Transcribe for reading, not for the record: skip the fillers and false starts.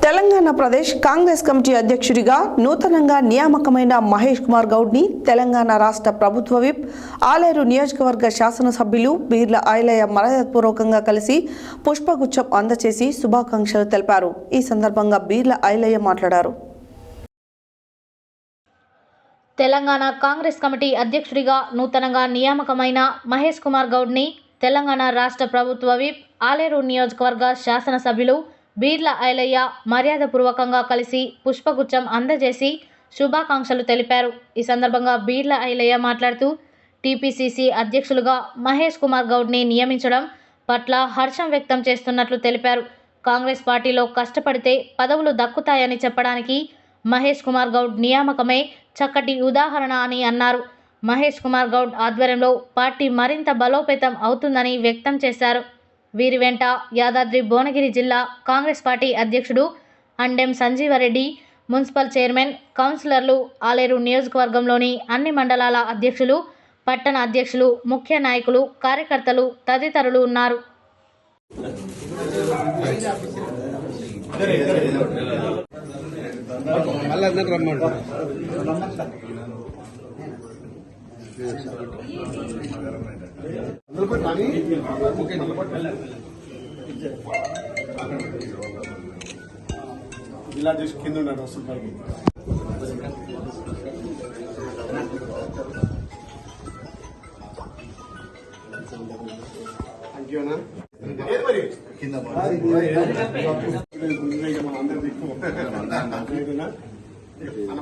Telangana Pradesh Congress committee అధ్యక్షుడిగా నూతనంగా నియామకమైన మహేష్ కుమార్ గౌడ్ని తెలంగాణ రాష్ట్ర ప్రభుత్వ విప్ ఆలేరు నియోజకవర్గ శాసనసభ్యులు బీర్ల ఐలయ్య మర్యాదపూర్వకంగా కలిసి పుష్పగుచ్చం అందజేసి శుభాకాంక్షలు తెలిపారు. ఈ సందర్భంగా బీర్ల ఐలయ్య మాట్లాడారు. తెలంగాణ కాంగ్రెస్ కమిటీ అధ్యక్షుడిగా నూతనంగా నియామకమైన మహేష్ కుమార్ గౌడ్ని తెలంగాణ రాష్ట్ర ప్రభుత్వ విప్ ఆలేరు నియోజకవర్గ శాసనసభ్యులు బీర్ల ఐలయ్య మర్యాదపూర్వకంగా కలిసి పుష్పగుచ్చం అందజేసి శుభాకాంక్షలు తెలిపారు. ఈ సందర్భంగా బీర్ల ఐలయ్య మాట్లాడుతూ టీపీసీసీ అధ్యక్షులుగా మహేష్ కుమార్ గౌడ్ని నియమించడం పట్ల హర్షం వ్యక్తం చేస్తున్నట్లు తెలిపారు. కాంగ్రెస్ పార్టీలో కష్టపడితే పదవులు దక్కుతాయని చెప్పడానికి మహేష్ కుమార్ గౌడ్ నియామకమే చక్కటి ఉదాహరణ అని అన్నారు. మహేష్ కుమార్ గౌడ్ ఆధ్వర్యంలో పార్టీ మరింత బలోపేతం అవుతుందని వ్యక్తం చేశారు. వీరి వెంట యాదాద్రి భువనగిరి జిల్లా కాంగ్రెస్ పార్టీ అధ్యక్షుడు అండెం సంజీవరెడ్డి, మున్సిపల్ చైర్మన్, కౌన్సిలర్లు, ఆలేరు నియోజకవర్గంలోని అన్ని మండలాల అధ్యక్షులు, పట్టణ అధ్యక్షులు, ముఖ్య నాయకులు, కార్యకర్తలు తదితరులు ఉన్నారు. ఇలా చూసి కింద ఉన్నాడు వస్తుంటారు. థ్యాంక్ యూ అన్నా. కింద